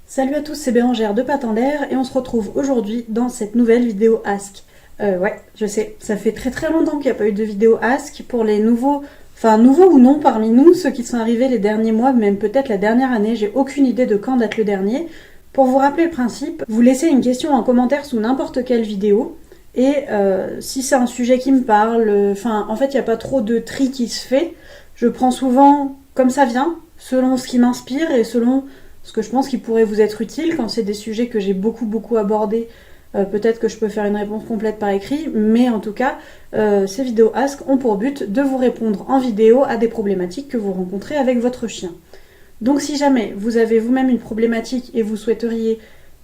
Salut à tous, c'est Bérangère de Patin d'air et on se retrouve aujourd'hui dans cette nouvelle vidéo Ask. Ouais, je sais, ça fait très longtemps qu'il n'y a pas eu de vidéo Ask pour les nouveaux, enfin nouveaux ou non parmi nous, ceux qui sont arrivés les derniers mois, même peut-être la dernière année, j'ai aucune idée de quand date le dernier. Pour vous rappeler le principe, vous laissez une question en commentaire sous n'importe quelle vidéo et si c'est un sujet qui me parle, en fait il n'y a pas trop de tri qui se fait, je prends souvent comme ça vient, selon ce qui m'inspire et selon ce que je pense qui pourrait vous être utile. Quand c'est des sujets que j'ai beaucoup abordés, peut-être que je peux faire une réponse complète par écrit, mais en tout cas, ces vidéos Ask ont pour but de vous répondre en vidéo à des problématiques que vous rencontrez avec votre chien. Donc si jamais vous avez vous-même une problématique et vous souhaiteriez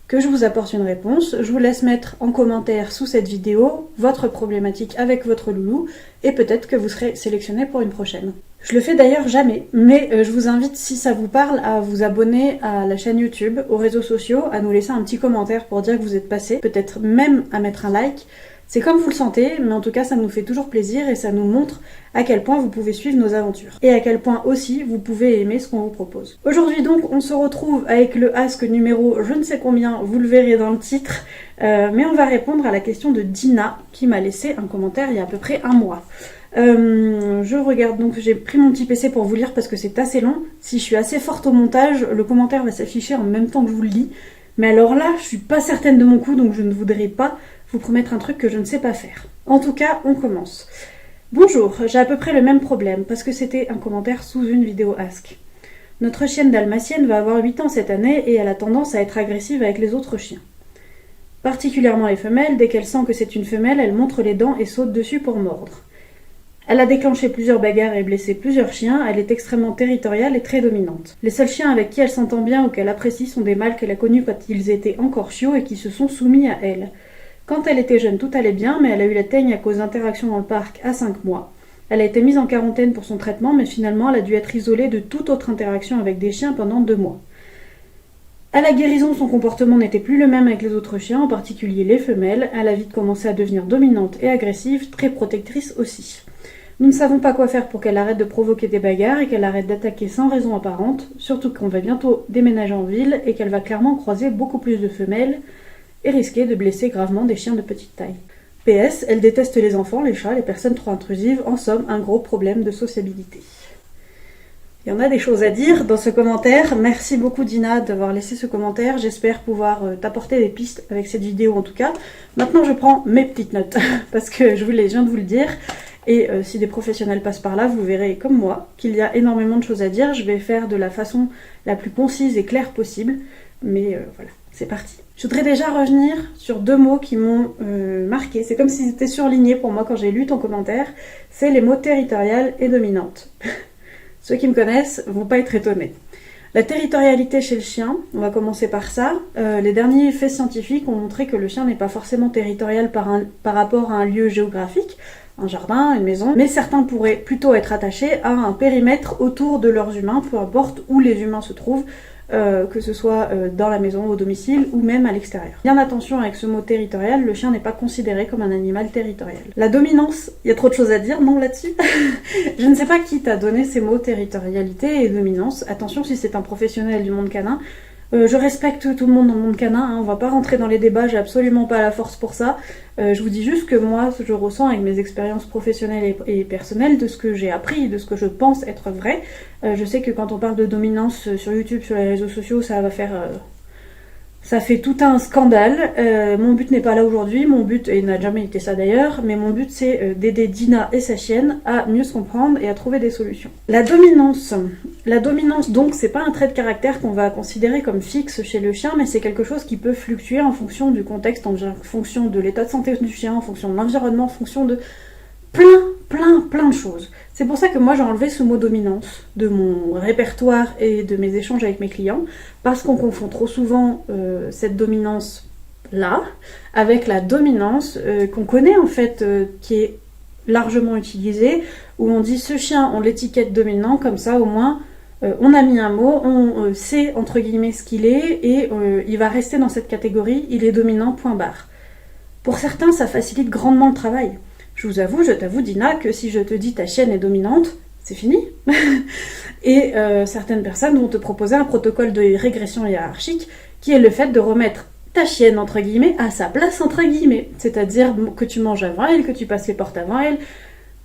que je vous apporte une réponse, je vous laisse mettre en commentaire sous cette vidéo votre problématique avec votre loulou et peut-être que vous serez sélectionné pour une prochaine. Je le fais d'ailleurs jamais, mais je vous invite, si ça vous parle, à vous abonner à la chaîne YouTube, aux réseaux sociaux, à nous laisser un petit commentaire pour dire que vous êtes passé, peut-être même à mettre un like. C'est comme vous le sentez, mais en tout cas ça nous fait toujours plaisir et ça nous montre à quel point vous pouvez suivre nos aventures. Et à quel point aussi vous pouvez aimer ce qu'on vous propose. Aujourd'hui donc on se retrouve avec le Ask numéro je ne sais combien, vous le verrez dans le titre, mais on va répondre à la question de Dina qui m'a laissé un commentaire il y a à peu près un mois. Je regarde, donc j'ai pris mon petit PC pour vous lire parce que c'est assez long. Si je suis assez forte au montage, le commentaire va s'afficher en même temps que je vous le lis. Mais alors là, je suis pas certaine de mon coup, donc je ne voudrais pas vous promettre un truc que je ne sais pas faire. En tout cas, on commence. Bonjour, j'ai à peu près le même problème, parce que c'était un commentaire sous une vidéo Ask. Notre chienne dalmatienne va avoir 8 ans cette année et elle a tendance à être agressive avec les autres chiens. Particulièrement les femelles, dès qu'elle sent que c'est une femelle, elle montre les dents et saute dessus pour mordre. Elle a déclenché plusieurs bagarres et blessé plusieurs chiens, elle est extrêmement territoriale et très dominante. Les seuls chiens avec qui elle s'entend bien ou qu'elle apprécie sont des mâles qu'elle a connus quand ils étaient encore chiots et qui se sont soumis à elle. Quand elle était jeune, tout allait bien, mais elle a eu la teigne à cause d'interactions dans le parc à 5 mois. Elle a été mise en quarantaine pour son traitement, mais finalement elle a dû être isolée de toute autre interaction avec des chiens pendant 2 mois. À la guérison, son comportement n'était plus le même avec les autres chiens, en particulier les femelles. Elle a vite commencé à devenir dominante et agressive, très protectrice aussi. Nous ne savons pas quoi faire pour qu'elle arrête de provoquer des bagarres et qu'elle arrête d'attaquer sans raison apparente, surtout qu'on va bientôt déménager en ville et qu'elle va clairement croiser beaucoup plus de femelles et risquer de blesser gravement des chiens de petite taille. PS, elle déteste les enfants, les chats, les personnes trop intrusives, en somme, un gros problème de sociabilité. Il y en a des choses à dire dans ce commentaire. Merci beaucoup Dina d'avoir laissé ce commentaire. J'espère pouvoir t'apporter des pistes avec cette vidéo en tout cas. Maintenant je prends mes petites notes parce que je viens de vous le dire. Et si des professionnels passent par là, vous verrez comme moi qu'il y a énormément de choses à dire. Je vais faire de la façon la plus concise et claire possible. Mais voilà, c'est parti. Je voudrais déjà revenir sur 2 mots qui m'ont marqué. C'est comme s'ils étaient surlignés pour moi quand j'ai lu ton commentaire. C'est les mots territorial et dominante. Ceux qui me connaissent vont pas être étonnés. La territorialité chez le chien, on va commencer par ça. Les derniers faits scientifiques ont montré que le chien n'est pas forcément territorial par rapport à un lieu géographique, un jardin, une maison, mais certains pourraient plutôt être attachés à un périmètre autour de leurs humains, peu importe où les humains se trouvent, que ce soit dans la maison, au domicile ou même à l'extérieur. Bien attention avec ce mot territorial, le chien n'est pas considéré comme un animal territorial. La dominance, il y a trop de choses à dire, non là-dessus? Je ne sais pas qui t'a donné ces mots territorialité et dominance. Attention si c'est un professionnel du monde canin. Je respecte tout le monde dans le monde canin, hein, on va pas rentrer dans les débats, j'ai absolument pas la force pour ça. Je vous dis juste que moi, je ressens avec mes expériences professionnelles et personnelles de ce que j'ai appris, de ce que je pense être vrai. Je sais que quand on parle de dominance sur YouTube, sur les réseaux sociaux, ça va faire... Ça fait tout un scandale. Mon but n'est pas là aujourd'hui, mon but, et il n'a jamais été ça d'ailleurs, mais mon but c'est d'aider Dina et sa chienne à mieux se comprendre et à trouver des solutions. La dominance donc c'est pas un trait de caractère qu'on va considérer comme fixe chez le chien, mais c'est quelque chose qui peut fluctuer en fonction du contexte, en fonction de l'état de santé du chien, en fonction de l'environnement, en fonction de plein de choses. C'est pour ça que moi j'ai enlevé ce mot dominance de mon répertoire et de mes échanges avec mes clients, parce qu'on confond trop souvent cette dominance là avec la dominance qu'on connaît en fait, qui est largement utilisée, où on dit ce chien on l'étiquette dominant, comme ça au moins on a mis un mot, on sait entre guillemets ce qu'il est et il va rester dans cette catégorie, il est dominant, point barre. Pour certains ça facilite grandement le travail. Je t'avoue Dina, que si je te dis ta chienne est dominante, c'est fini. Et certaines personnes vont te proposer un protocole de régression hiérarchique qui est le fait de remettre ta chienne, entre guillemets, à sa place, entre guillemets. C'est-à-dire que tu manges avant elle, que tu passes les portes avant elle,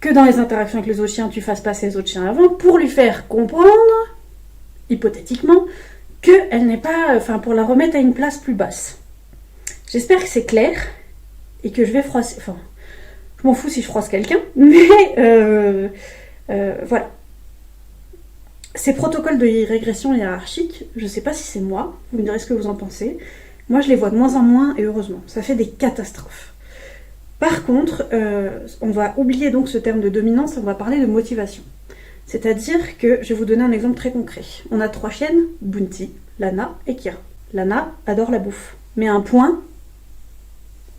que dans les interactions avec les autres chiens, tu fasses passer les autres chiens avant, pour lui faire comprendre, hypothétiquement, qu'elle n'est pas... Enfin, pour la remettre à une place plus basse. J'espère que c'est clair, et que je vais froisser... Enfin, je m'en fous si je froisse quelqu'un, mais... voilà. Ces protocoles de régression hiérarchique, je sais pas si c'est moi, vous me direz ce que vous en pensez. Moi, je les vois de moins en moins, et heureusement. Ça fait des catastrophes. Par contre, on va oublier donc ce terme de dominance, on va parler de motivation. C'est-à-dire que, je vais vous donner un exemple très concret. On a 3 chiennes, Bounty, Lana et Kira. Lana adore la bouffe, mais à un point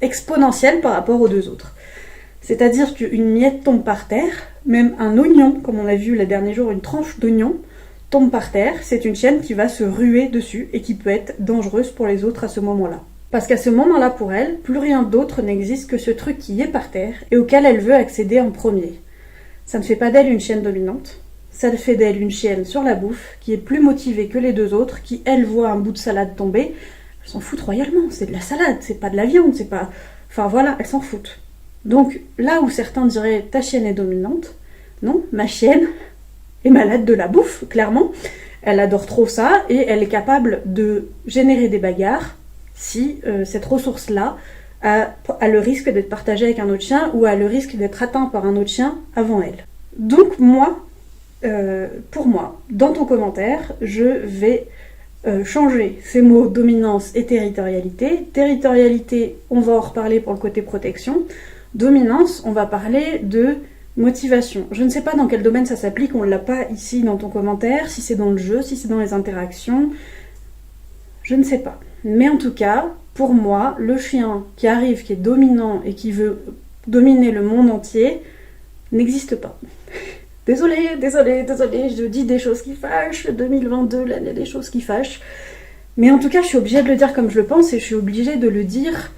exponentiel par rapport aux 2 autres. C'est-à-dire qu'une miette tombe par terre, même un oignon, comme on a vu les derniers jours, une tranche d'oignon, tombe par terre, c'est une chienne qui va se ruer dessus et qui peut être dangereuse pour les autres à ce moment-là. Parce qu'à ce moment-là, pour elle, plus rien d'autre n'existe que ce truc qui est par terre et auquel elle veut accéder en premier. Ça ne fait pas d'elle une chienne dominante, ça fait d'elle une chienne sur la bouffe, qui est plus motivée que les 2 autres, qui, elle, voit un bout de salade tomber, elle s'en fout royalement, c'est de la salade, c'est pas de la viande, c'est pas... Enfin voilà, elle s'en fout. Donc là où certains diraient « ta chienne est dominante », non, ma chienne est malade de la bouffe, clairement. Elle adore trop ça et elle est capable de générer des bagarres si cette ressource-là a le risque d'être partagée avec un autre chien ou a le risque d'être atteint par un autre chien avant elle. Donc moi, pour moi, dans ton commentaire, je vais changer ces mots dominance et territorialité. Territorialité, on va en reparler pour le côté protection. Dominance, on va parler de motivation. Je ne sais pas dans quel domaine ça s'applique, on ne l'a pas ici dans ton commentaire, si c'est dans le jeu, si c'est dans les interactions, je ne sais pas. Mais en tout cas, pour moi, le chien qui arrive, qui est dominant et qui veut dominer le monde entier, n'existe pas. Désolée, je dis des choses qui fâchent, 2022, l'année des choses qui fâchent. Mais en tout cas, je suis obligée de le dire comme je le pense et je suis obligée de le dire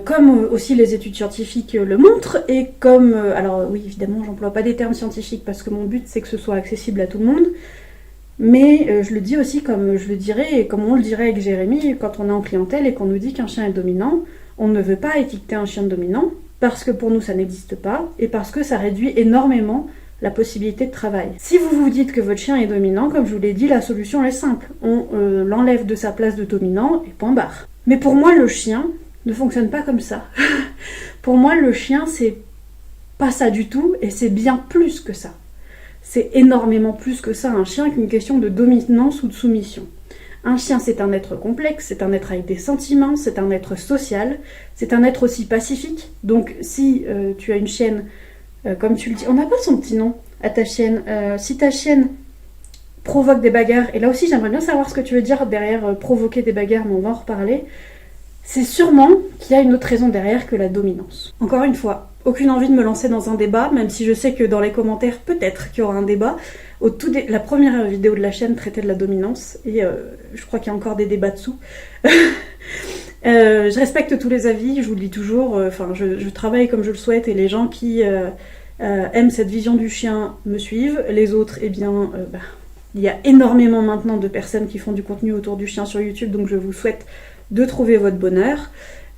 comme aussi les études scientifiques le montrent, et comme... alors oui, évidemment, j'emploie pas des termes scientifiques parce que mon but, c'est que ce soit accessible à tout le monde, mais je le dis aussi comme je le dirais, et comme on le dirait avec Jérémy, quand on est en clientèle et qu'on nous dit qu'un chien est dominant, on ne veut pas étiqueter un chien dominant, parce que pour nous, ça n'existe pas, et parce que ça réduit énormément la possibilité de travail. Si vous vous dites que votre chien est dominant, comme je vous l'ai dit, la solution est simple. On l'enlève de sa place de dominant, et point barre. Mais pour moi, le chien ne fonctionne pas comme ça. Pour moi, le chien, c'est pas ça du tout, et c'est bien plus que ça. C'est énormément plus que ça, un chien, qu'une question de dominance ou de soumission. Un chien, c'est un être complexe, c'est un être avec des sentiments, c'est un être social, c'est un être aussi pacifique. Donc, si tu as une chienne, comme tu le dis, on n'a pas son petit nom à ta chienne. Si ta chienne provoque des bagarres, et là aussi, j'aimerais bien savoir ce que tu veux dire derrière provoquer des bagarres, mais on va en reparler. C'est sûrement qu'il y a une autre raison derrière que la dominance. Encore une fois, aucune envie de me lancer dans un débat, même si je sais que dans les commentaires, peut-être qu'il y aura un débat. La première vidéo de la chaîne traitait de la dominance, et je crois qu'il y a encore des débats dessous. Je respecte tous les avis, je vous le dis toujours, je travaille comme je le souhaite, et les gens qui aiment cette vision du chien me suivent. Les autres, eh bien, il y a énormément maintenant de personnes qui font du contenu autour du chien sur YouTube, donc je vous souhaite de trouver votre bonheur.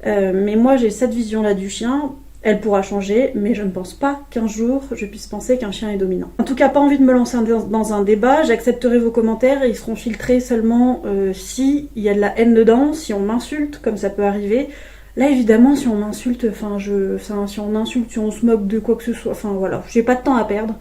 Mais moi, j'ai cette vision-là du chien. Elle pourra changer, mais je ne pense pas qu'un jour je puisse penser qu'un chien est dominant. En tout cas, pas envie de me lancer dans un débat. J'accepterai vos commentaires et ils seront filtrés seulement si il y a de la haine dedans, si on m'insulte, comme ça peut arriver. Là, évidemment, si on m'insulte, si on insulte, si on se moque de quoi que ce soit, voilà, j'ai pas de temps à perdre.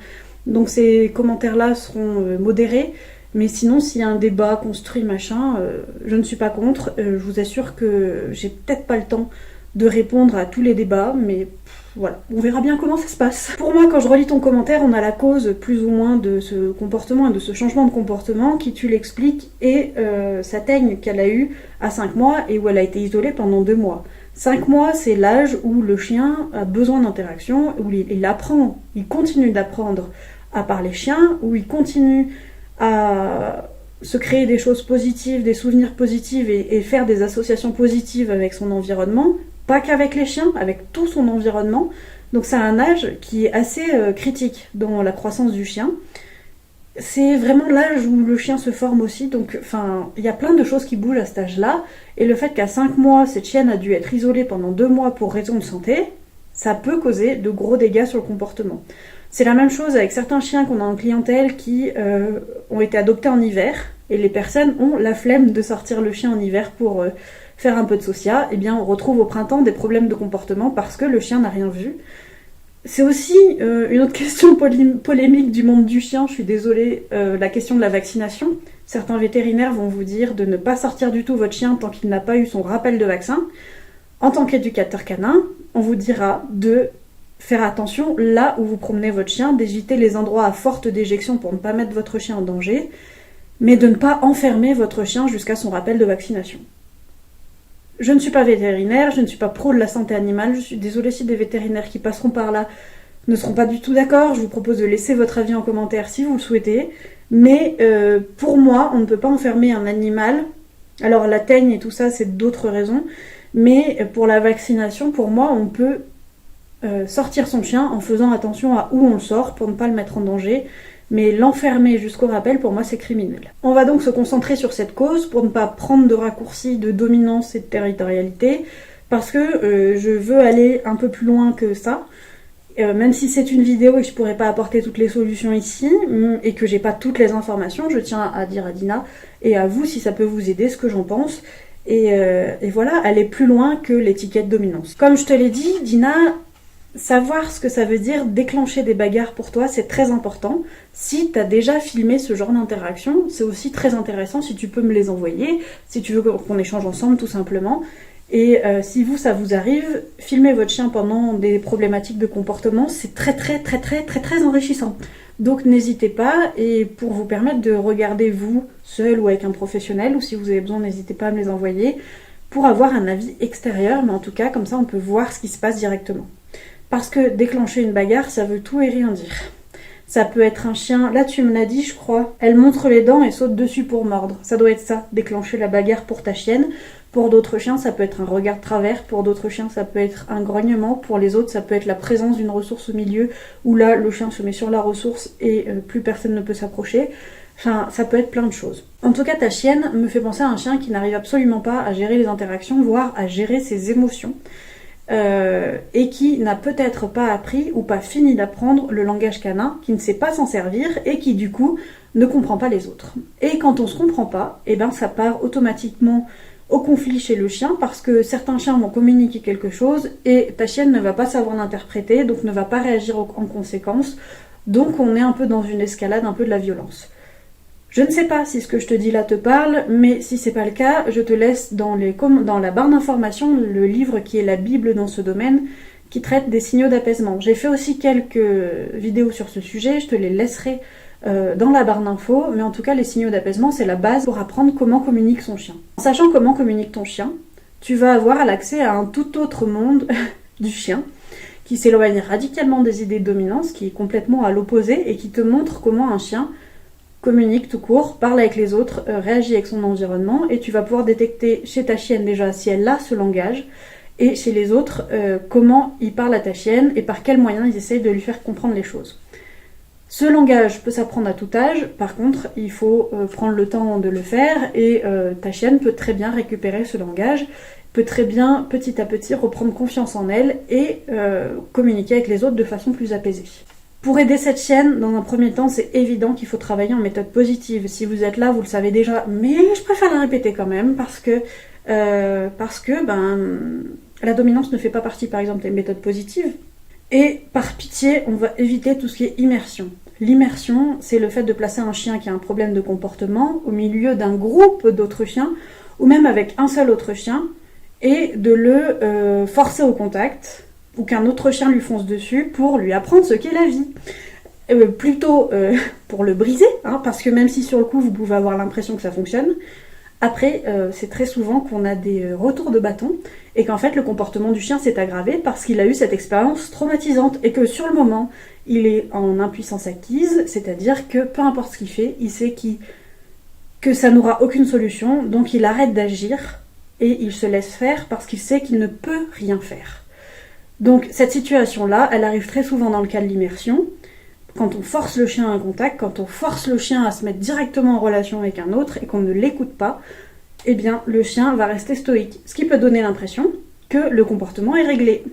Donc ces commentaires-là seront modérés. Mais sinon, s'il y a un débat construit, machin, je ne suis pas contre. Je vous assure que j'ai peut-être pas le temps de répondre à tous les débats, mais voilà, on verra bien comment ça se passe. Pour moi, quand je relis ton commentaire, on a la cause plus ou moins de ce comportement et de ce changement de comportement qui, tu l'expliques, est sa teigne qu'elle a eue à 5 mois et où elle a été isolée pendant 2 mois. 5 mois, c'est l'âge où le chien a besoin d'interaction, où il apprend, il continue d'apprendre à parler chien, où il continue à se créer des choses positives, des souvenirs positifs et faire des associations positives avec son environnement, pas qu'avec les chiens, avec tout son environnement. Donc c'est un âge qui est assez critique dans la croissance du chien. C'est vraiment l'âge où le chien se forme aussi, donc il y a plein de choses qui bougent à cet âge-là, et le fait qu'à 5 mois, cette chienne a dû être isolée pendant 2 mois pour raison de santé, ça peut causer de gros dégâts sur le comportement. C'est la même chose avec certains chiens qu'on a en clientèle qui ont été adoptés en hiver, et les personnes ont la flemme de sortir le chien en hiver pour faire un peu de socia, et bien on retrouve au printemps des problèmes de comportement parce que le chien n'a rien vu. C'est aussi une autre question polémique du monde du chien, je suis désolée, la question de la vaccination. Certains vétérinaires vont vous dire de ne pas sortir du tout votre chien tant qu'il n'a pas eu son rappel de vaccin. En tant qu'éducateur canin, on vous dira de faire attention là où vous promenez votre chien, d'éviter les endroits à forte déjection pour ne pas mettre votre chien en danger, mais de ne pas enfermer votre chien jusqu'à son rappel de vaccination. Je ne suis pas vétérinaire, je ne suis pas pro de la santé animale, je suis désolée si des vétérinaires qui passeront par là ne seront pas du tout d'accord, je vous propose de laisser votre avis en commentaire si vous le souhaitez, mais pour moi, on ne peut pas enfermer un animal, alors la teigne et tout ça c'est d'autres raisons, mais pour la vaccination, pour moi, on peut sortir son chien en faisant attention à où on le sort pour ne pas le mettre en danger, mais l'enfermer jusqu'au rappel, pour moi, c'est criminel. On va donc se concentrer sur cette cause pour ne pas prendre de raccourcis de dominance et de territorialité, parce que je veux aller un peu plus loin que ça, même si c'est une vidéo et que je pourrais pas apporter toutes les solutions ici, et que j'ai pas toutes les informations, je tiens à dire à Dina, et à vous si ça peut vous aider, ce que j'en pense, et voilà, aller plus loin que l'étiquette dominance. Comme je te l'ai dit, Dina, savoir ce que ça veut dire déclencher des bagarres pour toi, c'est très important. Si tu as déjà filmé ce genre d'interaction, c'est aussi très intéressant si tu peux me les envoyer, si tu veux qu'on échange ensemble tout simplement. Et si ça vous arrive, filmer votre chien pendant des problématiques de comportement, c'est très enrichissant. Donc n'hésitez pas, et pour vous permettre de regarder vous, seul ou avec un professionnel, ou si vous avez besoin, n'hésitez pas à me les envoyer, pour avoir un avis extérieur, mais en tout cas, comme ça on peut voir ce qui se passe directement. Parce que déclencher une bagarre, ça veut tout et rien dire. Ça peut être un chien, là tu me l'as dit je crois, elle montre les dents et saute dessus pour mordre. Ça doit être ça, déclencher la bagarre pour ta chienne. Pour d'autres chiens, ça peut être un regard de travers, pour d'autres chiens, ça peut être un grognement, pour les autres, ça peut être la présence d'une ressource au milieu, où là, le chien se met sur la ressource et plus personne ne peut s'approcher. Enfin, ça peut être plein de choses. En tout cas, ta chienne me fait penser à un chien qui n'arrive absolument pas à gérer les interactions, voire à gérer ses émotions. Et qui n'a peut-être pas appris ou pas fini d'apprendre le langage canin, qui ne sait pas s'en servir et qui du coup ne comprend pas les autres. Et quand on se comprend pas, et ben ça part automatiquement au conflit chez le chien parce que certains chiens vont communiquer quelque chose et ta chienne ne va pas savoir l'interpréter, donc ne va pas réagir en conséquence. Donc on est un peu dans une escalade, un peu de la violence. Je ne sais pas si ce que je te dis là te parle, mais si c'est pas le cas, je te laisse dans la barre d'informations le livre qui est la Bible dans ce domaine, qui traite des signaux d'apaisement. J'ai fait aussi quelques vidéos sur ce sujet, je te les laisserai dans la barre d'infos, mais en tout cas les signaux d'apaisement c'est la base pour apprendre comment communique son chien. En sachant comment communique ton chien, tu vas avoir l'accès à un tout autre monde du chien, qui s'éloigne radicalement des idées de dominance, qui est complètement à l'opposé et qui te montre comment un chien communique tout court, parle avec les autres, réagit avec son environnement, et tu vas pouvoir détecter chez ta chienne déjà si elle a ce langage, et chez les autres comment ils parlent à ta chienne et par quels moyens ils essayent de lui faire comprendre les choses. Ce langage peut s'apprendre à tout âge, par contre il faut prendre le temps de le faire, et ta chienne peut très bien récupérer ce langage, peut très bien petit à petit reprendre confiance en elle et communiquer avec les autres de façon plus apaisée. Pour aider cette chienne, dans un premier temps, c'est évident qu'il faut travailler en méthode positive. Si vous êtes là, vous le savez déjà, mais je préfère la répéter quand même, parce que la dominance ne fait pas partie, par exemple, des méthodes positives. Et par pitié, on va éviter tout ce qui est immersion. L'immersion, c'est le fait de placer un chien qui a un problème de comportement au milieu d'un groupe d'autres chiens, ou même avec un seul autre chien, et de le forcer au contact, ou qu'un autre chien lui fonce dessus pour lui apprendre ce qu'est la vie. Plutôt pour le briser, hein, parce que même si sur le coup vous pouvez avoir l'impression que ça fonctionne, après c'est très souvent qu'on a des retours de bâton et qu'en fait le comportement du chien s'est aggravé parce qu'il a eu cette expérience traumatisante et que sur le moment il est en impuissance acquise, c'est-à-dire que peu importe ce qu'il fait, il sait que ça n'aura aucune solution, donc il arrête d'agir et il se laisse faire parce qu'il sait qu'il ne peut rien faire. Donc cette situation-là, elle arrive très souvent dans le cas de l'immersion, quand on force le chien à un contact, quand on force le chien à se mettre directement en relation avec un autre et qu'on ne l'écoute pas, eh bien le chien va rester stoïque, ce qui peut donner l'impression que le comportement est réglé.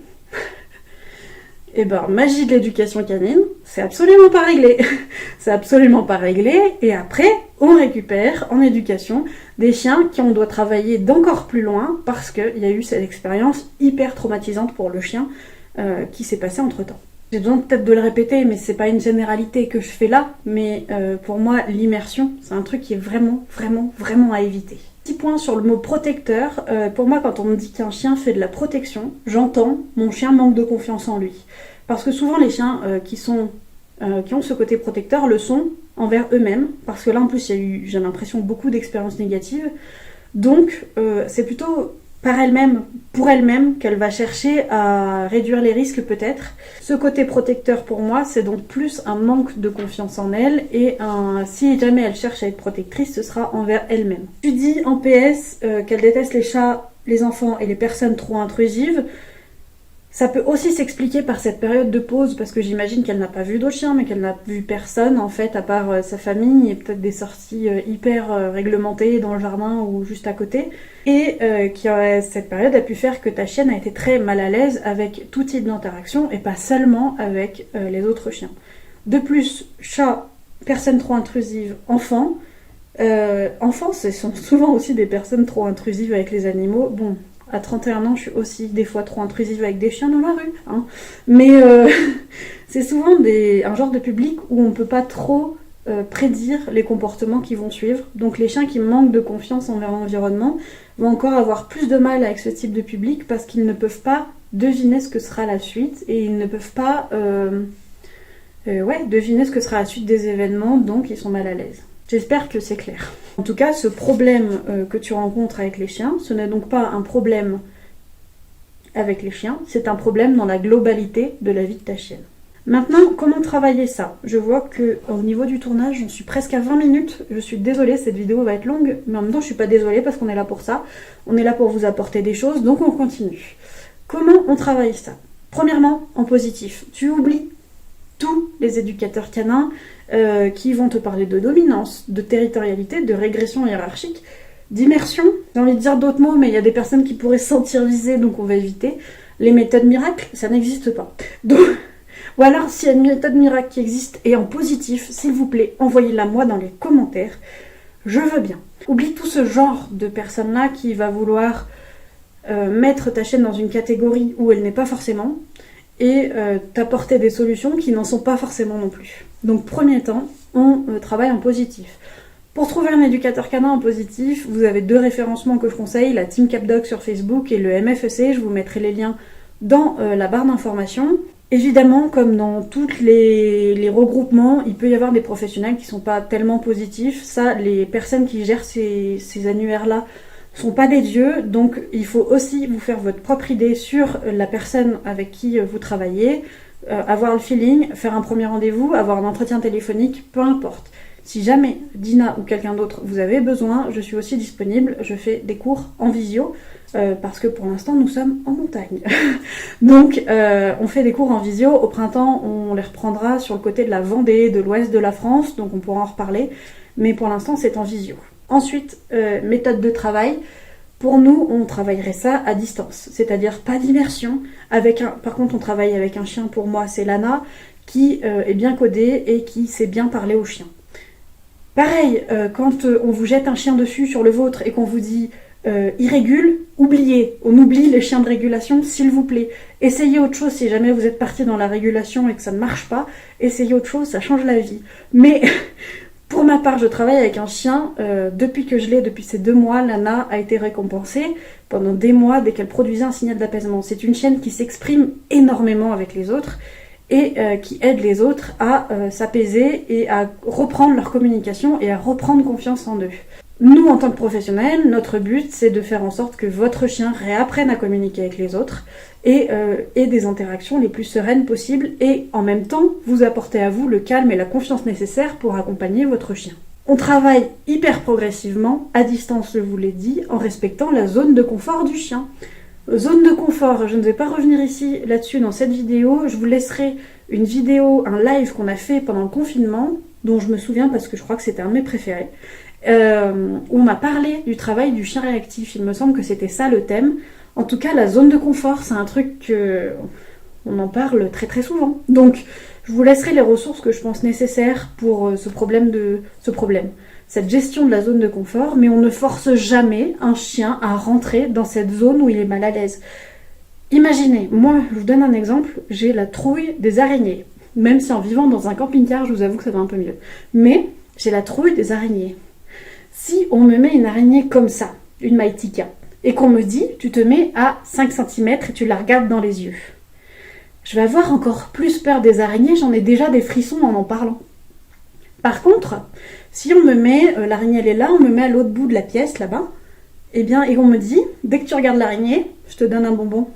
Eh ben, magie de l'éducation canine, c'est absolument pas réglé. C'est absolument pas réglé, et après, on récupère en éducation des chiens qui on doit travailler d'encore plus loin parce qu'il y a eu cette expérience hyper traumatisante pour le chien qui s'est passée entre-temps. J'ai besoin peut-être de le répéter, mais c'est pas une généralité que je fais là, mais pour moi, l'immersion, c'est un truc qui est vraiment, vraiment, vraiment à éviter. Petit point sur le mot protecteur. Pour moi, quand on me dit qu'un chien fait de la protection, j'entends mon chien manque de confiance en lui. Parce que souvent, les chiens qui ont ce côté protecteur le sont envers eux-mêmes. Parce que là, en plus, il y a eu, j'ai l'impression, beaucoup d'expériences négatives. Donc, c'est plutôt par elle-même, pour elle-même, qu'elle va chercher à réduire les risques peut-être. Ce côté protecteur pour moi, c'est donc plus un manque de confiance en elle, et si jamais elle cherche à être protectrice, ce sera envers elle-même. Tu dis en PS qu'elle déteste les chats, les enfants et les personnes trop intrusives. Ça peut aussi s'expliquer par cette période de pause, parce que j'imagine qu'elle n'a pas vu d'autres chiens, mais qu'elle n'a vu personne, en fait, à part sa famille, et peut-être des sorties hyper réglementées dans le jardin ou juste à côté. Et cette période a pu faire que ta chienne a été très mal à l'aise avec tout type d'interaction, et pas seulement avec les autres chiens. De plus, chat, personnes trop intrusives, enfants. Enfants, ce sont souvent aussi des personnes trop intrusives avec les animaux. Bon, à 31 ans, je suis aussi des fois trop intrusive avec des chiens dans la rue. Hein. Mais c'est souvent un genre de public où on ne peut pas trop prédire les comportements qui vont suivre. Donc les chiens qui manquent de confiance envers l'environnement vont encore avoir plus de mal avec ce type de public parce qu'ils ne peuvent pas deviner ce que sera la suite, et ils ne peuvent pas deviner ce que sera la suite des événements, donc ils sont mal à l'aise. J'espère que c'est clair. En tout cas, ce problème que tu rencontres avec les chiens, ce n'est donc pas un problème avec les chiens, c'est un problème dans la globalité de la vie de ta chienne. Maintenant, comment travailler ça? Je vois qu'au niveau du tournage, j'en suis presque à 20 minutes. Je suis désolée, cette vidéo va être longue, mais en même temps, je suis pas désolée parce qu'on est là pour ça. On est là pour vous apporter des choses, donc on continue. Comment on travaille ça? Premièrement, en positif. Tu oublies tous les éducateurs canins qui vont te parler de dominance, de territorialité, de régression hiérarchique, d'immersion. J'ai envie de dire d'autres mots, mais il y a des personnes qui pourraient se sentir visées, donc on va éviter. Les méthodes miracles, ça n'existe pas. Donc, ou alors, s'il y a une méthode miracle qui existe et en positif, s'il vous plaît, envoyez-la moi dans les commentaires. Je veux bien. Oublie tout ce genre de personnes-là qui va vouloir mettre ta chaîne dans une catégorie où elle n'est pas forcément, et t'apporter des solutions qui n'en sont pas forcément non plus. Donc premier temps, on travaille en positif. Pour trouver un éducateur canin en positif, vous avez 2 référencements que je conseille, la Team Capdog sur Facebook et le MFEC, je vous mettrai les liens dans la barre d'informations. Évidemment, comme dans tous les regroupements, il peut y avoir des professionnels qui ne sont pas tellement positifs. Ça, les personnes qui gèrent ces annuaires-là sont pas des dieux, donc il faut aussi vous faire votre propre idée sur la personne avec qui vous travaillez, avoir le feeling, faire un premier rendez-vous, avoir un entretien téléphonique, peu importe. Si jamais Dina ou quelqu'un d'autre vous avez besoin, je suis aussi disponible, je fais des cours en visio, parce que pour l'instant nous sommes en montagne. Donc on fait des cours en visio, au printemps on les reprendra sur le côté de la Vendée, de l'ouest de la France, donc on pourra en reparler, mais pour l'instant c'est en visio. Ensuite, méthode de travail. Pour nous, on travaillerait ça à distance, c'est-à-dire pas d'immersion. Par contre, on travaille avec un chien, pour moi, c'est Lana, qui est bien codé et qui sait bien parler au chien. Pareil, quand on vous jette un chien dessus sur le vôtre et qu'on vous dit il régule, oubliez, on oublie les chiens de régulation, s'il vous plaît. Essayez autre chose si jamais vous êtes parti dans la régulation et que ça ne marche pas. Essayez autre chose, ça change la vie. Mais pour ma part, je travaille avec un chien, depuis que je l'ai, depuis ces 2 mois, Lana a été récompensée pendant des mois dès qu'elle produisait un signal d'apaisement. C'est une chienne qui s'exprime énormément avec les autres et qui aide les autres à s'apaiser et à reprendre leur communication et à reprendre confiance en eux. Nous, en tant que professionnels, notre but, c'est de faire en sorte que votre chien réapprenne à communiquer avec les autres et des interactions les plus sereines possibles, et en même temps, vous apporter à vous le calme et la confiance nécessaires pour accompagner votre chien. On travaille hyper progressivement, à distance, je vous l'ai dit, en respectant la zone de confort du chien. Zone de confort, je ne vais pas revenir ici là-dessus dans cette vidéo. Je vous laisserai une vidéo, un live qu'on a fait pendant le confinement, dont je me souviens parce que je crois que c'était un de mes préférés, où on a parlé du travail du chien réactif. Il me semble que c'était ça le thème. En tout cas, la zone de confort, c'est un truc que on en parle très très souvent. Donc, je vous laisserai les ressources que je pense nécessaires pour cette gestion de la zone de confort, mais on ne force jamais un chien à rentrer dans cette zone où il est mal à l'aise. Imaginez, moi, je vous donne un exemple, j'ai la trouille des araignées. Même si en vivant dans un camping-car, je vous avoue que ça va un peu mieux. Mais j'ai la trouille des araignées. Si on me met une araignée comme ça, une Maitika, et qu'on me dit, tu te mets à 5 cm et tu la regardes dans les yeux, je vais avoir encore plus peur des araignées, j'en ai déjà des frissons en parlant. Par contre, si on me met, l'araignée elle est là, on me met à l'autre bout de la pièce là-bas, et on me dit, dès que tu regardes l'araignée, je te donne un bonbon.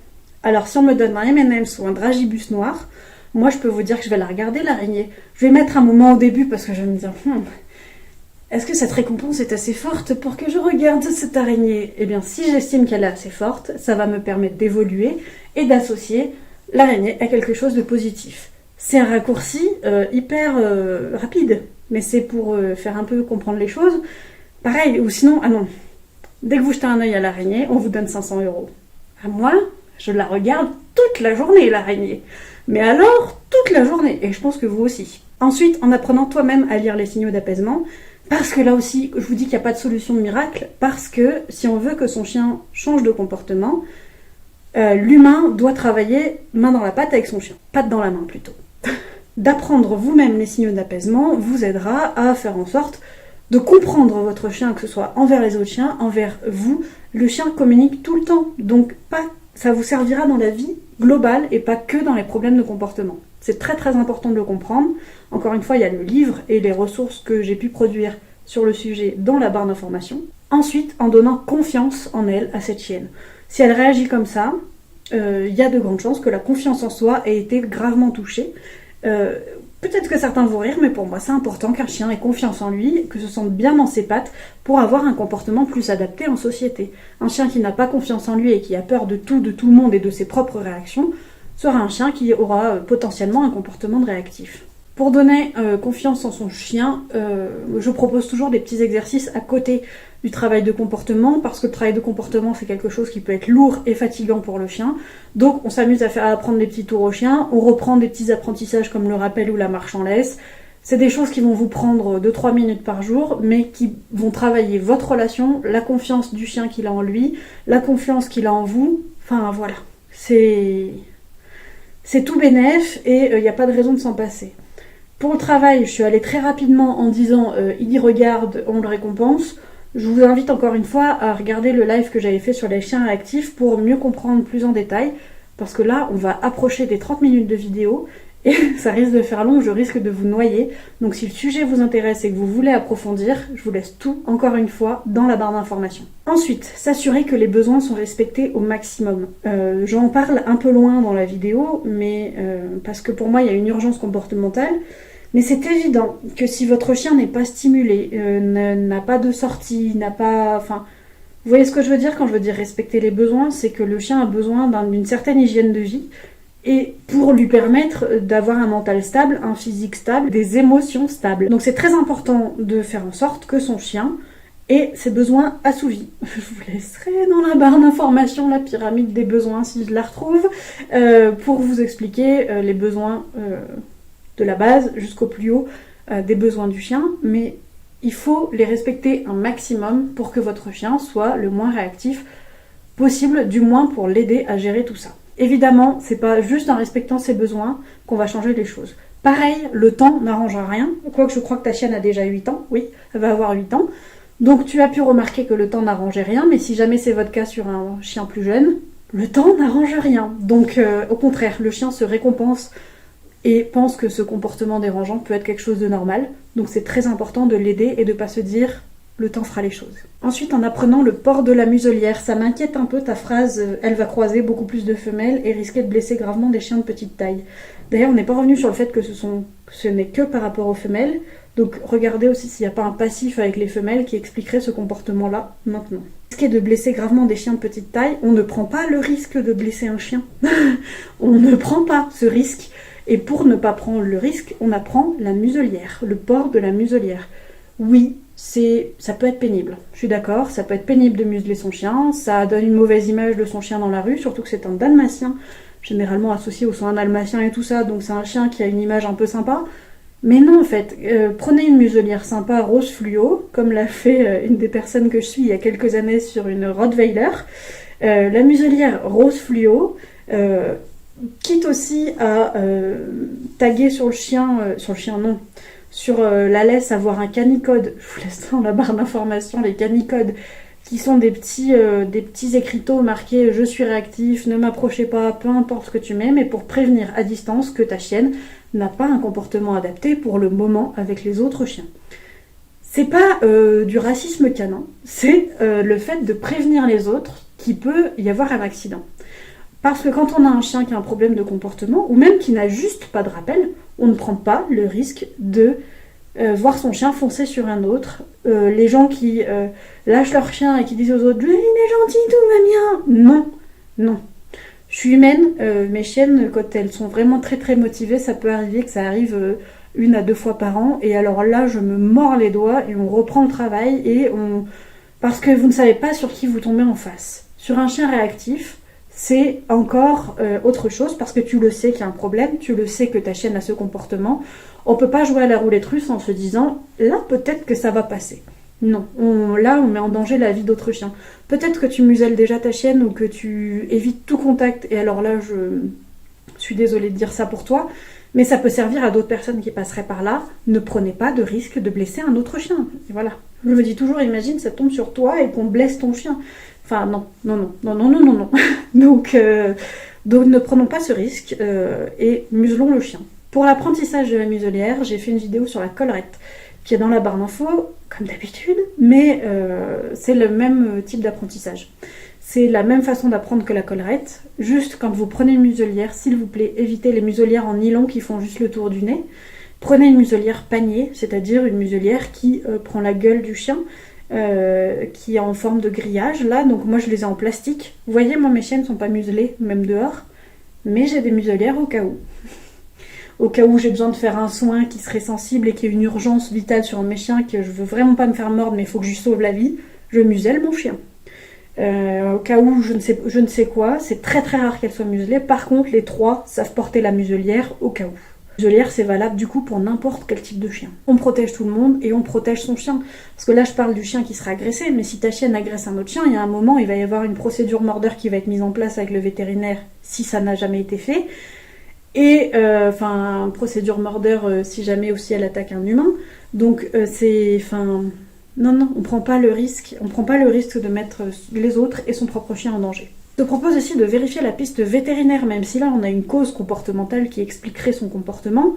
Alors si on me donne un M&M's ou un dragibus noir, moi je peux vous dire que je vais la regarder l'araignée. Je vais mettre un moment au début parce que je vais me dire, est-ce que cette récompense est assez forte pour que je regarde cette araignée? Eh bien si j'estime qu'elle est assez forte, ça va me permettre d'évoluer et d'associer l'araignée à quelque chose de positif. C'est un raccourci hyper rapide, mais c'est pour faire un peu comprendre les choses. Pareil, ou sinon, ah non, dès que vous jetez un œil à l'araignée, on vous donne 500 €. À moi, je la regarde toute la journée, l'araignée. Mais alors, toute la journée, et je pense que vous aussi. Ensuite, en apprenant toi-même à lire les signaux d'apaisement, parce que là aussi, je vous dis qu'il n'y a pas de solution miracle, parce que si on veut que son chien change de comportement, l'humain doit travailler main dans la patte avec son chien, patte dans la main plutôt. D'apprendre vous-même les signaux d'apaisement vous aidera à faire en sorte de comprendre votre chien, que ce soit envers les autres chiens, envers vous. Le chien communique tout le temps, donc ça vous servira dans la vie globale et pas que dans les problèmes de comportement. C'est très très important de le comprendre. Encore une fois, il y a le livre et les ressources que j'ai pu produire sur le sujet dans la barre d'information. Ensuite, en donnant confiance en elle, à cette chienne. Si elle réagit comme ça, il y a de grandes chances que la confiance en soi ait été gravement touchée. Peut-être que certains vont rire, mais pour moi c'est important qu'un chien ait confiance en lui, que se sente bien dans ses pattes pour avoir un comportement plus adapté en société. Un chien qui n'a pas confiance en lui et qui a peur de tout le monde et de ses propres réactions sera un chien qui aura potentiellement un comportement de réactif. Pour donner confiance en son chien, je propose toujours des petits exercices à côté du travail de comportement, parce que le travail de comportement c'est quelque chose qui peut être lourd et fatigant pour le chien. Donc on s'amuse à apprendre des petits tours au chien, on reprend des petits apprentissages comme le rappel ou la marche en laisse. C'est des choses qui vont vous prendre 2-3 minutes par jour, mais qui vont travailler votre relation, la confiance du chien qu'il a en lui, la confiance qu'il a en vous. Enfin voilà, c'est tout bénef et il n'y a pas de raison de s'en passer. Pour le travail, je suis allée très rapidement en disant il y regarde, on le récompense. Je vous invite encore une fois à regarder le live que j'avais fait sur les chiens réactifs pour mieux comprendre plus en détail, parce que là, on va approcher des 30 minutes de vidéo et ça risque de faire long, je risque de vous noyer. Donc si le sujet vous intéresse et que vous voulez approfondir, je vous laisse tout, encore une fois, dans la barre d'informations. Ensuite, s'assurer que les besoins sont respectés au maximum. J'en parle un peu loin dans la vidéo, mais parce que pour moi, il y a une urgence comportementale. Mais c'est évident que si votre chien n'est pas stimulé, n'a pas de sortie, n'a pas... Enfin, vous voyez ce que je veux dire quand je veux dire respecter les besoins, c'est que le chien a besoin d'une certaine hygiène de vie, et pour lui permettre d'avoir un mental stable, un physique stable, des émotions stables. Donc c'est très important de faire en sorte que son chien ait ses besoins assouvis. Je vous laisserai dans la barre d'information la pyramide des besoins si je la retrouve, pour vous expliquer les besoins de la base jusqu'au plus haut des besoins du chien, mais il faut les respecter un maximum pour que votre chien soit le moins réactif possible, du moins pour l'aider à gérer tout ça. Évidemment, c'est pas juste en respectant ses besoins qu'on va changer les choses. Pareil, le temps n'arrange rien, quoique je crois que ta chienne a déjà 8 ans, oui, elle va avoir 8 ans, donc tu as pu remarquer que le temps n'arrangeait rien, mais si jamais c'est votre cas sur un chien plus jeune, le temps n'arrange rien. Donc au contraire, le chien se récompense et pense que ce comportement dérangeant peut être quelque chose de normal. Donc c'est très important de l'aider et de ne pas se dire « le temps fera les choses ». Ensuite, en apprenant le port de la muselière, ça m'inquiète un peu ta phrase « elle va croiser beaucoup plus de femelles et risquer de blesser gravement des chiens de petite taille ». D'ailleurs, on n'est pas revenu sur le fait que ce n'est que par rapport aux femelles. Donc regardez aussi s'il n'y a pas un passif avec les femelles qui expliquerait ce comportement-là maintenant. Risquer de blesser gravement des chiens de petite taille, on ne prend pas le risque de blesser un chien. On ne prend pas ce risque. Et pour ne pas prendre le risque, on apprend la muselière, le port de la muselière. Oui, ça peut être pénible. Je suis d'accord, ça peut être pénible de museler son chien, ça donne une mauvaise image de son chien dans la rue, surtout que c'est un dalmatien, généralement associé au soin dalmatien et tout ça, donc c'est un chien qui a une image un peu sympa. Mais non, en fait, prenez une muselière sympa rose fluo, comme l'a fait une des personnes que je suis il y a quelques années sur une Rottweiler. La muselière rose fluo, quitte aussi à taguer sur la laisse, avoir un canicode. Je vous laisse dans la barre d'information les canicodes, qui sont des petits écriteaux marqués « Je suis réactif, ne m'approchez pas, peu importe ce que tu mets », mais pour prévenir à distance que ta chienne n'a pas un comportement adapté pour le moment avec les autres chiens. C'est pas du racisme canin, c'est le fait de prévenir les autres qu'il peut y avoir un accident. Parce que quand on a un chien qui a un problème de comportement, ou même qui n'a juste pas de rappel, on ne prend pas le risque de voir son chien foncer sur un autre. Les gens qui lâchent leur chien et qui disent aux autres « Il est gentil, tout va bien !» Non, non. Je suis humaine, mes chiennes, quand elles sont vraiment très très motivées, ça peut arriver que ça arrive 1 à 2 fois par an. Et alors là, je me mords les doigts et on reprend le travail parce que vous ne savez pas sur qui vous tombez en face. Sur un chien réactif, c'est encore autre chose parce que tu le sais qu'il y a un problème, tu le sais que ta chienne a ce comportement. On peut pas jouer à la roulette russe en se disant « Là, peut-être que ça va passer ». Non, là on met en danger la vie d'autres chiens. Peut-être que tu muselles déjà ta chienne ou que tu évites tout contact, et alors là je suis désolée de dire ça pour toi, mais ça peut servir à d'autres personnes qui passeraient par là. Ne prenez pas de risque de blesser un autre chien. Et voilà. Je me dis toujours, imagine ça tombe sur toi et qu'on blesse ton chien. Enfin non. Donc ne prenons pas ce risque et muselons le chien. Pour l'apprentissage de la muselière, j'ai fait une vidéo sur la collerette qui est dans la barre d'infos, comme d'habitude, mais c'est le même type d'apprentissage. C'est la même façon d'apprendre que la collerette, juste quand vous prenez une muselière, s'il vous plaît, évitez les muselières en nylon qui font juste le tour du nez. Prenez une muselière panier, c'est-à-dire une muselière qui prend la gueule du chien, qui est en forme de grillage, là, donc moi je les ai en plastique. Vous voyez, moi mes chiens ne sont pas muselées, même dehors, mais j'ai des muselières au cas où. Au cas où j'ai besoin de faire un soin qui serait sensible et qui est une urgence vitale sur mes chiens, que je veux vraiment pas me faire mordre, mais il faut que je lui sauve la vie, je muselle mon chien. Au cas où je ne sais quoi, c'est très très rare qu'elle soit muselée. Par contre, les 3 savent porter la muselière au cas où. La muselière, c'est valable du coup pour n'importe quel type de chien. On protège tout le monde et on protège son chien. Parce que là, je parle du chien qui sera agressé, mais si ta chienne agresse un autre chien, il y a un moment, il va y avoir une procédure mordeur qui va être mise en place avec le vétérinaire si ça n'a jamais été fait. Et procédure mordeur si jamais aussi elle attaque un humain. Donc non, on prend pas le risque de mettre les autres et son propre chien en danger. Je te propose aussi de vérifier la piste vétérinaire, même si là on a une cause comportementale qui expliquerait son comportement.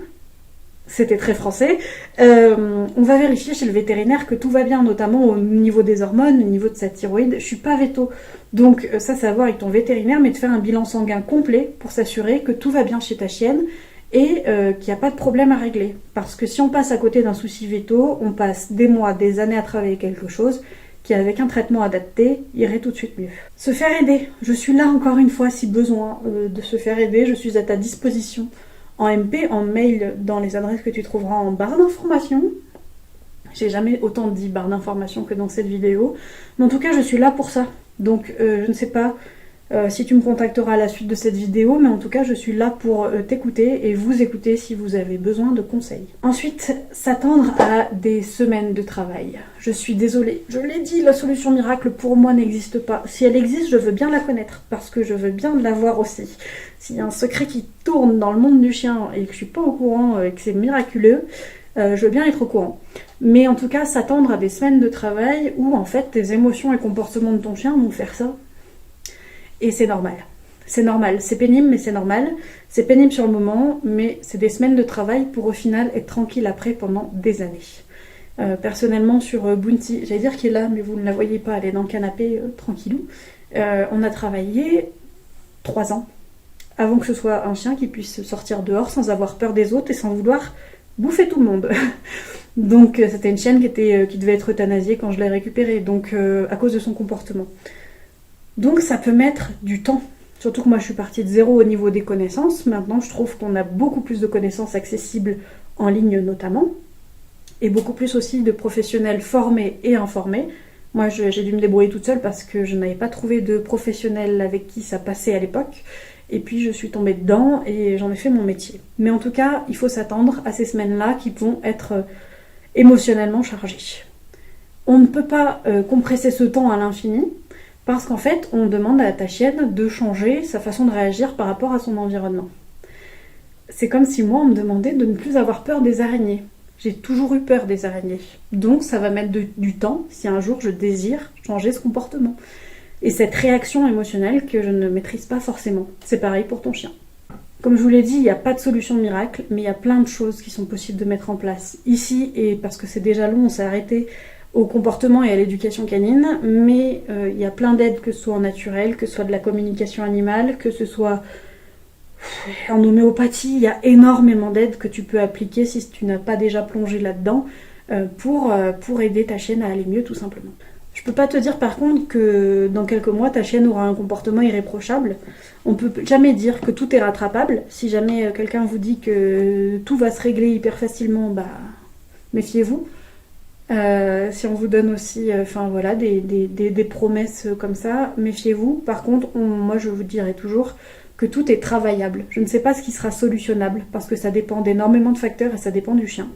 C'était très français. On va vérifier chez le vétérinaire que tout va bien, notamment au niveau des hormones, au niveau de sa thyroïde. Je suis pas veto, donc ça à voir avec ton vétérinaire, mais de faire un bilan sanguin complet pour s'assurer que tout va bien chez ta chienne et qu'il n'y a pas de problème à régler. Parce que si on passe à côté d'un souci veto, on passe des mois, des années à travailler quelque chose qui, avec un traitement adapté, irait tout de suite mieux. Se faire aider. Je suis là encore une fois si besoin de se faire aider. Je suis à ta disposition. En MP, en mail, dans les adresses que tu trouveras en barre d'information. J'ai jamais autant dit barre d'information que dans cette vidéo. Mais en tout cas, je suis là pour ça. Donc, je ne sais pas si tu me contacteras à la suite de cette vidéo, mais en tout cas, je suis là pour t'écouter et vous écouter si vous avez besoin de conseils. Ensuite, s'attendre à des semaines de travail. Je suis désolée, je l'ai dit, la solution miracle pour moi n'existe pas. Si elle existe, je veux bien la connaître, parce que je veux bien l'avoir aussi. S'il y a un secret qui tourne dans le monde du chien et que je suis pas au courant et que c'est miraculeux, je veux bien être au courant. Mais en tout cas, s'attendre à des semaines de travail où en fait tes émotions et comportements de ton chien vont faire ça. Et c'est normal. C'est normal. C'est pénible, mais c'est normal. C'est pénible sur le moment, mais c'est des semaines de travail pour au final être tranquille après pendant des années. Personnellement, sur Bounty, j'allais dire qu'elle est là, mais vous ne la voyez pas, elle est dans le canapé, tranquillou. On a travaillé 3 ans avant que ce soit un chien qui puisse sortir dehors sans avoir peur des autres et sans vouloir bouffer tout le monde. Donc c'était une chienne qui devait être euthanasiée quand je l'ai récupérée, donc à cause de son comportement. Donc ça peut mettre du temps. Surtout que moi je suis partie de zéro au niveau des connaissances. Maintenant je trouve qu'on a beaucoup plus de connaissances accessibles en ligne notamment. Et beaucoup plus aussi de professionnels formés et informés. Moi j'ai dû me débrouiller toute seule parce que je n'avais pas trouvé de professionnel avec qui ça passait à l'époque. Et puis je suis tombée dedans et j'en ai fait mon métier. Mais en tout cas, il faut s'attendre à ces semaines-là qui vont être émotionnellement chargées. On ne peut pas compresser ce temps à l'infini. Parce qu'en fait, on demande à ta chienne de changer sa façon de réagir par rapport à son environnement. C'est comme si moi, on me demandait de ne plus avoir peur des araignées. J'ai toujours eu peur des araignées. Donc ça va mettre du temps si un jour je désire changer ce comportement. Et cette réaction émotionnelle que je ne maîtrise pas forcément. C'est pareil pour ton chien. Comme je vous l'ai dit, il n'y a pas de solution miracle, mais il y a plein de choses qui sont possibles de mettre en place. Ici, et parce que c'est déjà long, on s'est arrêté au comportement et à l'éducation canine, mais il y a plein d'aides, que ce soit en naturel, que ce soit de la communication animale, que ce soit en homéopathie, il y a énormément d'aides que tu peux appliquer si tu n'as pas déjà plongé là-dedans pour aider ta chienne à aller mieux tout simplement. Je peux pas te dire par contre que dans quelques mois ta chienne aura un comportement irréprochable. On peut jamais dire que tout est rattrapable. Si jamais quelqu'un vous dit que tout va se régler hyper facilement, bah méfiez-vous. Si on vous donne aussi voilà, des promesses comme ça, méfiez-vous. Par contre, moi je vous dirai toujours que tout est travaillable. Je ne sais pas ce qui sera solutionnable parce que ça dépend d'énormément de facteurs et ça dépend du chien.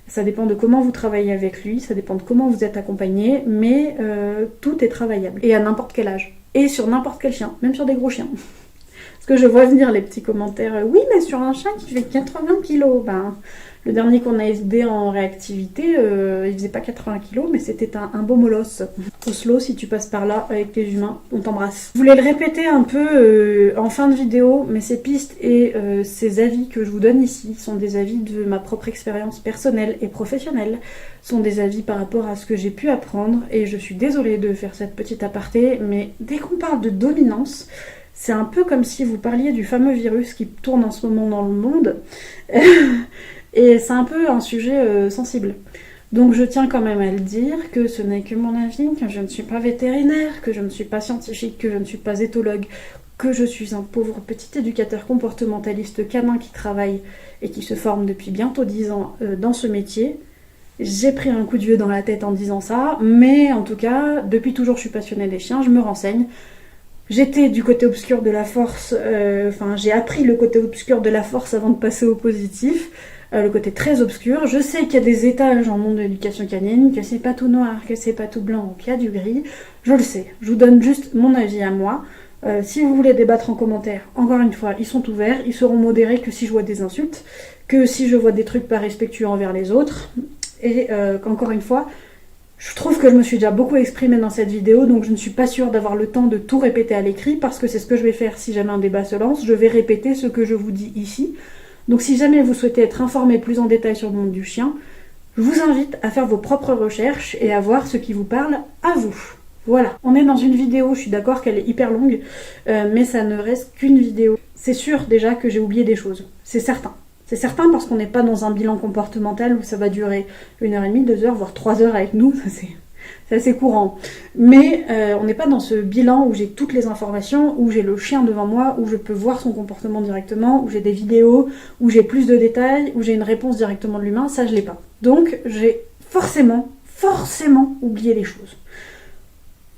Ça dépend de comment vous travaillez avec lui, ça dépend de comment vous êtes accompagné, mais tout est travaillable. Et à n'importe quel âge. Et sur n'importe quel chien, même sur des gros chiens. Parce que je vois venir les petits commentaires, oui mais sur un chien qui fait 80 kilos, ben... Le dernier qu'on a aidé en réactivité, il faisait pas 80 kilos, mais c'était un beau molosse. Oslo, si tu passes par là avec les humains, on t'embrasse. Je voulais le répéter un peu en fin de vidéo, mais ces pistes et ces avis que je vous donne ici sont des avis de ma propre expérience personnelle et professionnelle, sont des avis par rapport à ce que j'ai pu apprendre, et je suis désolée de faire cette petite aparté, mais dès qu'on parle de dominance, c'est un peu comme si vous parliez du fameux virus qui tourne en ce moment dans le monde. Et c'est un peu un sujet sensible. Donc je tiens quand même à le dire que ce n'est que mon avis, que je ne suis pas vétérinaire, que je ne suis pas scientifique, que je ne suis pas éthologue, que je suis un pauvre petit éducateur comportementaliste canin qui travaille et qui se forme depuis bientôt 10 ans dans ce métier. J'ai pris un coup de vieux dans la tête en disant ça, mais en tout cas, depuis toujours je suis passionnée des chiens, je me renseigne. J'étais du côté obscur de la force, j'ai appris le côté obscur de la force avant de passer au positif. Le côté très obscur. Je sais qu'il y a des étages en monde de l'éducation canine, que c'est pas tout noir, que c'est pas tout blanc, qu'il y a du gris. Je le sais. Je vous donne juste mon avis à moi. Si vous voulez débattre en commentaire, encore une fois, ils sont ouverts. Ils seront modérés que si je vois des insultes, que si je vois des trucs pas respectueux envers les autres. Et qu'encore une fois, je trouve que je me suis déjà beaucoup exprimée dans cette vidéo, donc je ne suis pas sûre d'avoir le temps de tout répéter à l'écrit, parce que c'est ce que je vais faire si jamais un débat se lance. Je vais répéter ce que je vous dis ici. Donc si jamais vous souhaitez être informé plus en détail sur le monde du chien, je vous invite à faire vos propres recherches et à voir ce qui vous parle à vous. Voilà, on est dans une vidéo, je suis d'accord qu'elle est hyper longue, mais ça ne reste qu'une vidéo. C'est sûr déjà que j'ai oublié des choses, c'est certain. C'est certain parce qu'on n'est pas dans un bilan comportemental où ça va durer 1h30, 2 heures, voire 3 heures avec nous, ça c'est assez courant. Mais on n'est pas dans ce bilan où j'ai toutes les informations, où j'ai le chien devant moi, où je peux voir son comportement directement, où j'ai des vidéos, où j'ai plus de détails, où j'ai une réponse directement de l'humain, ça je l'ai pas. Donc j'ai forcément oublié les choses.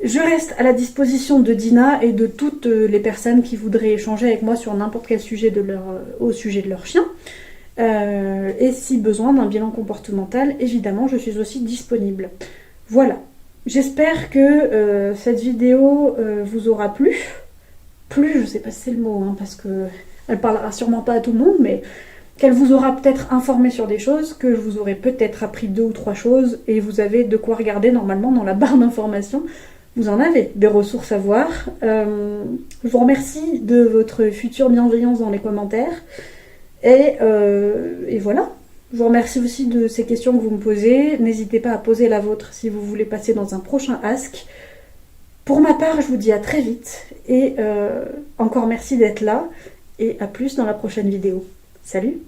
Je reste à la disposition de Dina et de toutes les personnes qui voudraient échanger avec moi sur n'importe quel sujet au sujet de leur chien. Et si besoin d'un bilan comportemental, évidemment, je suis aussi disponible. Voilà. J'espère que cette vidéo vous aura plu. Plu, je sais pas si c'est le mot, hein, parce que elle parlera sûrement pas à tout le monde, mais qu'elle vous aura peut-être informé sur des choses, que je vous aurai peut-être appris 2 ou 3 choses, et vous avez de quoi regarder normalement dans la barre d'informations. Vous en avez des ressources à voir. Je vous remercie de votre future bienveillance dans les commentaires. Et voilà. Je vous remercie aussi de ces questions que vous me posez. N'hésitez pas à poser la vôtre si vous voulez passer dans un prochain Ask. Pour ma part, je vous dis à très vite. Et encore merci d'être là. Et à plus dans la prochaine vidéo. Salut!